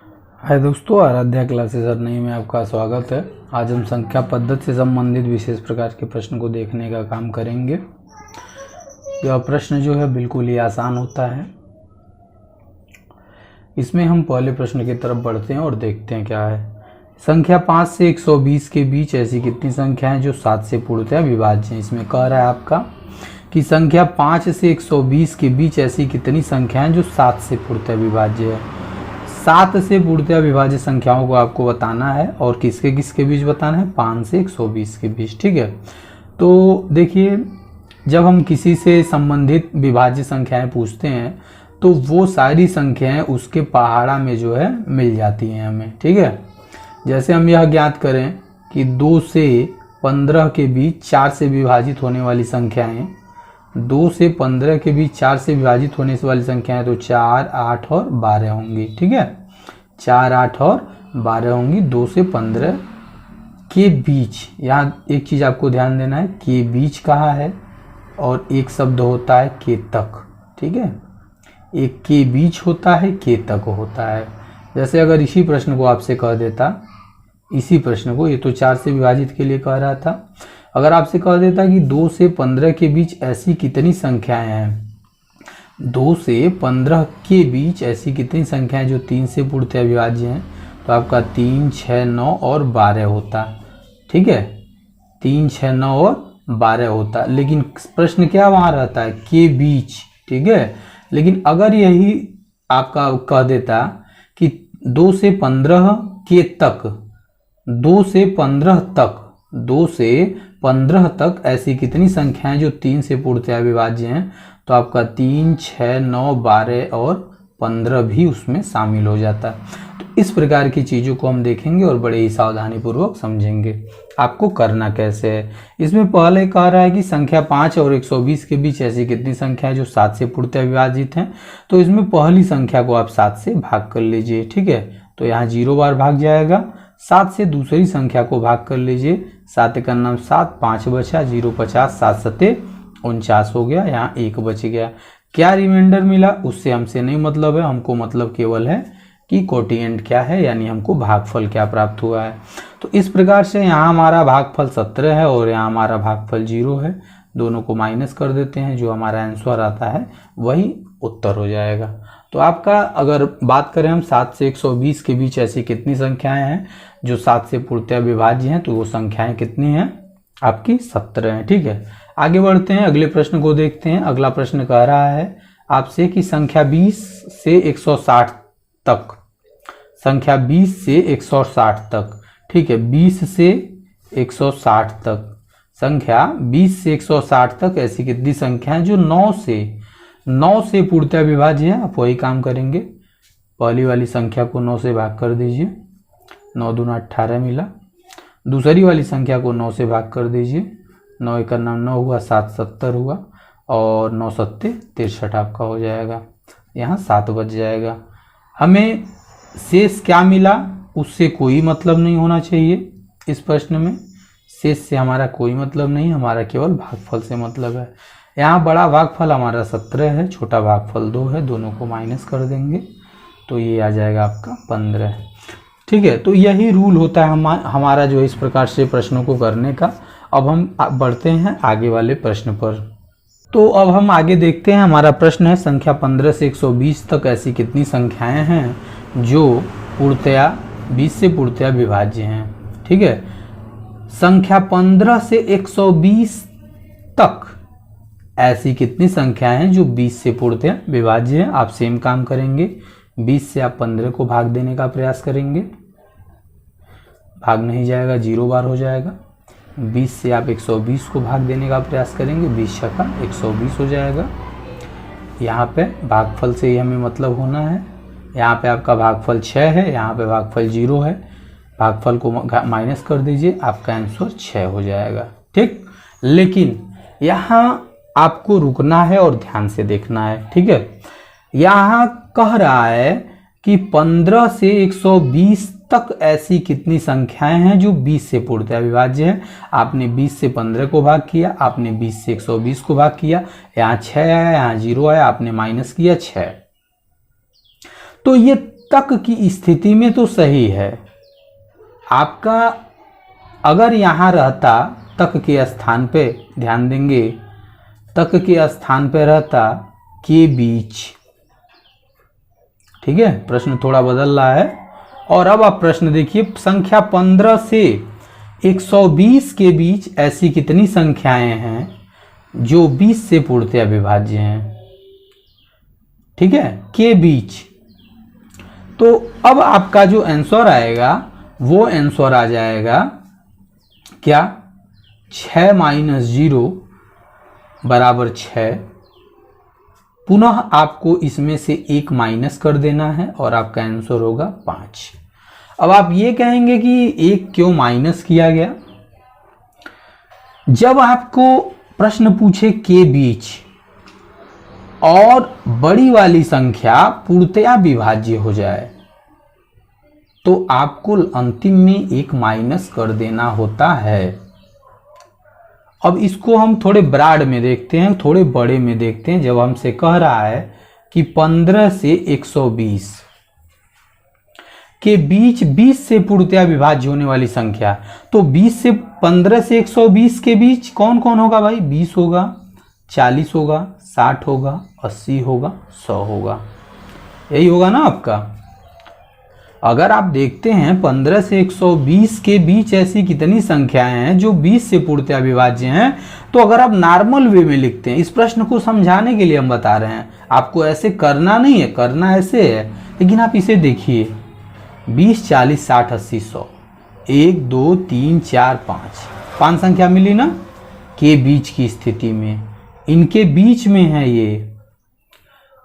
हाय दोस्तों, आराध्या क्लासेस अर्नई में आपका स्वागत है। आज हम संख्या पद्धति से संबंधित विशेष प्रकार के प्रश्न को देखने का काम करेंगे। यह प्रश्न जो है बिल्कुल ही आसान होता है। इसमें हम पहले प्रश्न की तरफ बढ़ते हैं और देखते हैं क्या है। संख्या 5 से 120 के बीच ऐसी कितनी संख्या है जो 7 से पूर्णतः विभाज्य है। इसमें कह रहा है आपका कि संख्या 5 से 120 के बीच ऐसी कितनी संख्या है जो 7 से पूर्णतः विभाज्य है। 7 से पूर्णतः विभाज्य संख्याओं को आपको बताना है और किसके किसके बीच बताना है, 5 से 120 के बीच। ठीक है, तो देखिए, जब हम किसी से संबंधित विभाज्य संख्याएं पूछते हैं तो वो सारी संख्याएं उसके पहाड़ा में जो है मिल जाती हैं हमें। ठीक है, जैसे हम यह ज्ञात करें कि 2 से 15 के बीच 4 से विभाजित होने वाली संख्याएं, 2 से 15 के बीच 4 से विभाजित होने वाली संख्याएं तो 4, 8 और 12 होंगी। ठीक है, 4, 8 और 12 होंगी 2 से 15 के बीच। यहाँ एक चीज़ आपको ध्यान देना है, के बीच कहा है और एक शब्द होता है के तक। ठीक है, एक के बीच होता है, के तक होता है। जैसे अगर इसी प्रश्न को आपसे कह देता, इसी प्रश्न को, ये तो 4 से विभाजित के लिए कह रहा था, अगर आपसे कह देता कि 2 से 15 के बीच ऐसी कितनी संख्याएं हैं, 2 से 15 के बीच ऐसी कितनी संख्याएं जो 3 से पूर्णतः विभाज्य हैं, तो आपका 3, 6, 9 और 12 होता। ठीक है, 3, 6, 9 और 12 होता। लेकिन प्रश्न क्या वहां रहता है, के बीच। ठीक है, लेकिन अगर यही आपका कह देता कि 2 से 15 के तक, 2 से 15 तक, 2 से 15 तक ऐसी कितनी संख्याएं जो 3 से पूर्णतः विभाज्य हैं, तो आपका 3, 6, 9, 12 और 15 भी उसमें शामिल हो जाता। तो इस प्रकार की चीज़ों को हम देखेंगे और बड़े ही सावधानी पूर्वक समझेंगे आपको करना कैसे है। इसमें पहले कह रहा है कि संख्या 5 और 120 के बीच ऐसी कितनी संख्या है जो 7 से पूर्णतः विभाजित हैं। तो इसमें पहली संख्या को आप 7 से भाग कर लीजिए। ठीक है, तो यहाँ 0 बार भाग जाएगा। 7 से दूसरी संख्या को भाग कर लीजिए। 7 का नाम 7, 5 बचा, 0 50, 7 सत्ते 49 हो गया, यहाँ 1 बच गया। क्या रिमाइंडर मिला उससे हमसे नहीं मतलब है, हमको मतलब केवल है कि कोटिएंट क्या है, यानी हमको भागफल क्या प्राप्त हुआ है। तो इस प्रकार से यहाँ हमारा भागफल 17 है और यहाँ हमारा भागफल 0 है। दोनों को माइनस कर देते हैं, जो हमारा आंसर आता है वही उत्तर हो जाएगा। तो आपका अगर बात करें हम 7 से 120 के बीच ऐसी कितनी संख्याएं हैं जो 7 से पूर्णतः विभाज्य हैं, तो वो संख्याएं कितनी हैं, आपकी 17 हैं। ठीक है, आगे बढ़ते हैं, अगले प्रश्न को देखते हैं। अगला प्रश्न कह रहा है आपसे कि संख्या 20 से 160 तक, संख्या 20 से 160 तक। ठीक है, 20 से 160 तक, संख्या 20 से 160 तक ऐसी कितनी संख्या है जो 9 से पूर्णतः विभाज्य है। आप वही काम करेंगे, पहली वाली संख्या को 9 से भाग कर दीजिए, 9 दूना 18 मिला। दूसरी वाली संख्या को 9 से भाग कर दीजिए, 9 का नाम 9 हुआ, 7 70 हुआ और 9 सत्ते 63 आपका हो जाएगा। यहाँ 7 बच जाएगा। हमें शेष क्या मिला उससे कोई मतलब नहीं होना चाहिए। इस प्रश्न में शेष से हमारा कोई मतलब नहीं, हमारा केवल भागफल से मतलब है। यहाँ बड़ा भागफल हमारा 17 है, छोटा भागफल 2 है, दोनों को माइनस कर देंगे तो ये आ जाएगा आपका 15। ठीक है, तो यही रूल होता है हमारा जो इस प्रकार से प्रश्नों को करने का। अब हम बढ़ते हैं आगे वाले प्रश्न पर। तो अब हम आगे देखते हैं, हमारा प्रश्न है संख्या 15 से 120 तक ऐसी कितनी संख्याएं हैं जो पूर्णतया 20 से पूर्णतया विभाज्य हैं। ठीक है, संख्या 15 से 120 तक ऐसी कितनी संख्याएं हैं जो 20 से पूर्णतया विभाज्य हैं। आप सेम काम करेंगे, 20 से आप 15 को भाग देने का प्रयास करेंगे, भाग नहीं जाएगा, 0 बार हो जाएगा। 20 से आप 120 को भाग देने का प्रयास करेंगे, 20 छक्का 120 हो जाएगा। यहाँ पे भागफल से ही हमें मतलब होना है। यहाँ पे आपका भागफल 6 है, यहाँ पे भागफल 0 है, भागफल को माइनस कर दीजिए, आपका आंसर 6 हो जाएगा। ठीक, लेकिन यहाँ आपको रुकना है और ध्यान से देखना है। ठीक है, यहाँ कह रहा है कि 15 से 120 तक ऐसी कितनी संख्याएं हैं जो 20 से पूर्णतः विभाज्य है। आपने 20 से 15 को भाग किया, आपने 20 से 120 को भाग किया, यहाँ 6 आया, यहाँ 0 आया, आपने माइनस किया 6। तो ये तक की स्थिति में तो सही है आपका। अगर यहाँ रहता तक के स्थान पे, ध्यान देंगे, तक के स्थान पे रहता के बीच, ठीक है, प्रश्न थोड़ा बदल रहा है। और अब आप प्रश्न देखिए, संख्या 15 से 120 के बीच ऐसी कितनी संख्याएं हैं जो 20 से पूर्णतया विभाज्य हैं, ठीक है, के बीच। तो अब आपका जो आंसर आएगा वो आंसर आ जाएगा क्या, 6 - 0 बराबर 6। पुनः आपको इसमें से 1 माइनस कर देना है और आपका आंसर होगा 5। अब आप ये कहेंगे कि 1 क्यों माइनस किया गया। जब आपको प्रश्न पूछे के बीच और बड़ी वाली संख्या पूर्णतया विभाज्य हो जाए तो आपको अंतिम में 1 माइनस कर देना होता है। अब इसको हम थोड़े ब्रॉड में देखते हैं, थोड़े बड़े में देखते हैं। जब हमसे कह रहा है कि 15 से 120 के बीच 20 से पूर्णतया विभाज्य होने वाली संख्या, तो 15 से 120 के बीच कौन कौन होगा भाई, 20 होगा, 40 होगा, 60 होगा, 80 होगा, 100 होगा, यही होगा ना आपका। अगर आप देखते हैं 15 से 120 के बीच ऐसी कितनी संख्याएं हैं जो 20 से पूर्णतया विभाज्य हैं, तो अगर आप नॉर्मल वे में लिखते हैं, इस प्रश्न को समझाने के लिए हम बता रहे हैं, आपको ऐसे करना नहीं है, करना ऐसे है, लेकिन आप इसे देखिए 20, 40, 60, 80, 100, 1, 2, 3, 4, 5 संख्या मिली ना के बीच की स्थिति में, इनके बीच में है ये।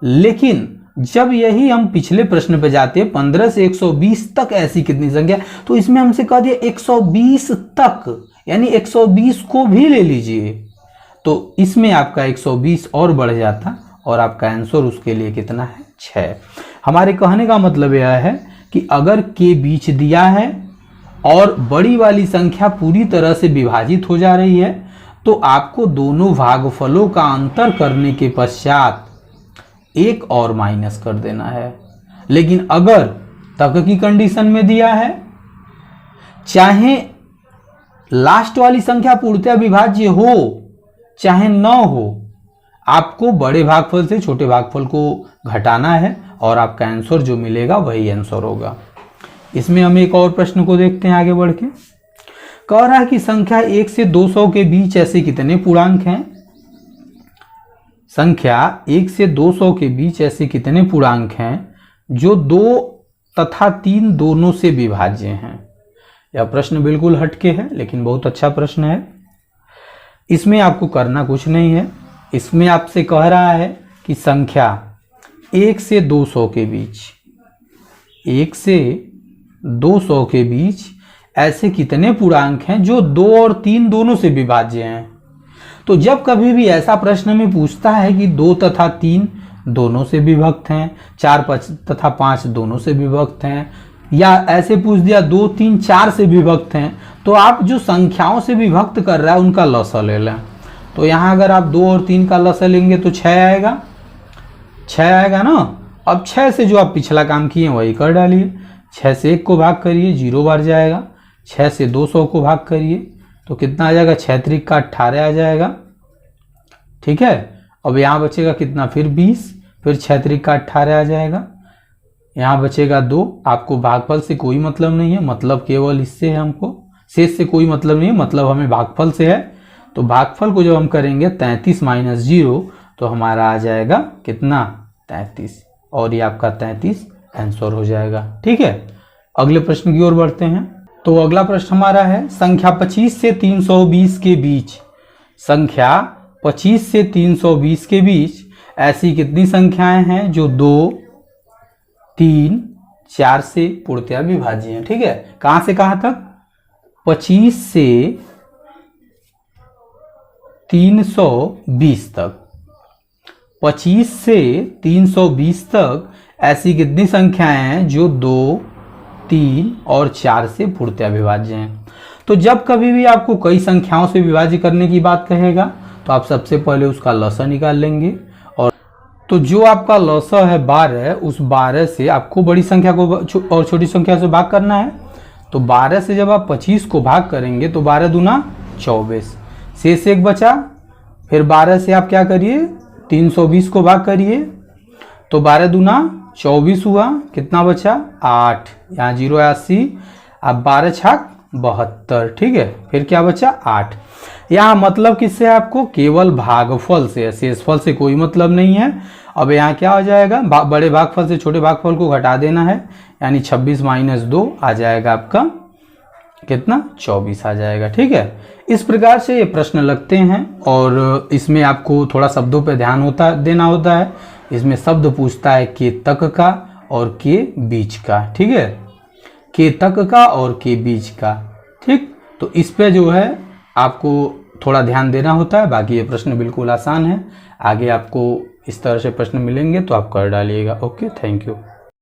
लेकिन जब यही हम पिछले प्रश्न पे जाते हैं 15 से 120 तक ऐसी कितनी संख्या, तो इसमें हमसे कह दिया 120 तक, यानी 120 को भी ले लीजिए, तो इसमें आपका 120 और बढ़ जाता और आपका आंसर उसके लिए कितना है, 6। हमारे कहने का मतलब यह है कि अगर के बीच दिया है और बड़ी वाली संख्या पूरी तरह से विभाजित हो जा रही है, तो आपको दोनों भागफलों का अंतर करने के पश्चात 1 और माइनस कर देना है। लेकिन अगर तक की कंडीशन में दिया है, चाहे लास्ट वाली संख्या पूर्णतया विभाज्य हो चाहे न हो, आपको बड़े भागफल से छोटे भागफल को घटाना है और आपका आंसर जो मिलेगा वही आंसर होगा। इसमें हम एक और प्रश्न को देखते हैं आगे बढ़ के। कह रहा है कि संख्या 1 से 200 के बीच ऐसे कितने पूर्णांक हैं, संख्या 1 से 200 के बीच ऐसे कितने पूर्णांक हैं जो 2 तथा 3 दोनों से विभाज्य हैं। यह प्रश्न बिल्कुल हटके है लेकिन बहुत अच्छा प्रश्न है। इसमें आपको करना कुछ नहीं है। इसमें आपसे कह रहा है कि संख्या 1 से 200 के बीच, 1 से 200 के बीच ऐसे कितने पूर्णांक हैं जो 2 और 3 दोनों से विभाज्य हैं। तो जब कभी भी ऐसा प्रश्न में पूछता है कि 2 तथा 3 दोनों से विभक्त हैं, 4 तथा 5 दोनों से विभक्त हैं, या ऐसे पूछ दिया 2, 3, 4 से विभक्त हैं, तो आप जो संख्याओं से विभक्त कर रहा है उनका लसा ले लें। तो यहाँ अगर आप 2 और 3 का लसा लेंगे तो 6 आएगा, 6 आएगा ना। अब 6 से जो आप पिछला काम किए वही कर डालिए। 6 से 1 को भाग करिए, 0 बार जाएगा। 6 से 200 को भाग करिए तो कितना आ जाएगा, 6 त्रिक का 18 आ जाएगा, ठीक है। अब यहाँ बचेगा कितना, फिर 20, फिर 6 त्रिक का 18 आ जाएगा। यहाँ बचेगा 2। आपको भागफल से कोई मतलब नहीं है, मतलब केवल इससे है, हमको शेष से कोई मतलब नहीं है, मतलब हमें भागफल से है। तो भागफल को जब हम करेंगे 33 - 0 तो हमारा आ जाएगा कितना, 33, और ये आपका 33 आंसर हो जाएगा, ठीक है। अगले प्रश्न की ओर बढ़ते हैं। तो अगला प्रश्न हमारा है संख्या 25 से 320 के बीच, संख्या 25 से 320 के बीच ऐसी कितनी संख्याएं हैं जो 2, 3, 4 से पूर्णतया विभाज्य हैं, ठीक है। कहां से कहां तक, 25 से 320 तक, 25 से 320 तक ऐसी कितनी संख्याएं हैं जो 2, 3 और 4 से पूर्णतया विभाज्य हैं। तो जब कभी भी आपको कई संख्याओं से विभाज्य करने की बात कहेगा तो आप सबसे पहले उसका लसा निकाल लेंगे। और तो जो आपका लौसा है 12, उस 12 से आपको बड़ी संख्या को और छोटी संख्या से भाग करना है। तो 12 से जब आप 25 को भाग करेंगे तो 12 दूना 24, शेष 1 बचा। फिर 12 से आप क्या करिए 320 को भाग करिए, तो 12 दूना 24 हुआ, कितना बचा 8, यहाँ 0 है 80, अब 12 छाक 72, ठीक है। फिर क्या बचा 8। यहाँ मतलब किससे आपको केवल भागफल से, शेषफल से कोई मतलब नहीं है। अब यहाँ क्या हो जाएगा, बड़े भागफल से छोटे भागफल को घटा देना है, यानी 26 - 2 आ जाएगा आपका कितना 24 आ जाएगा, ठीक है। इस प्रकार से ये प्रश्न लगते हैं और इसमें आपको थोड़ा शब्दों पे ध्यान देना होता है। इसमें शब्द पूछता है के तक का और के बीच का, ठीक है, के तक का और के बीच का, ठीक। तो इस पे जो है आपको थोड़ा ध्यान देना होता है। बाकी ये प्रश्न बिल्कुल आसान है। आगे आपको इस तरह से प्रश्न मिलेंगे तो आप कर डालिएगा। Okay, thank you.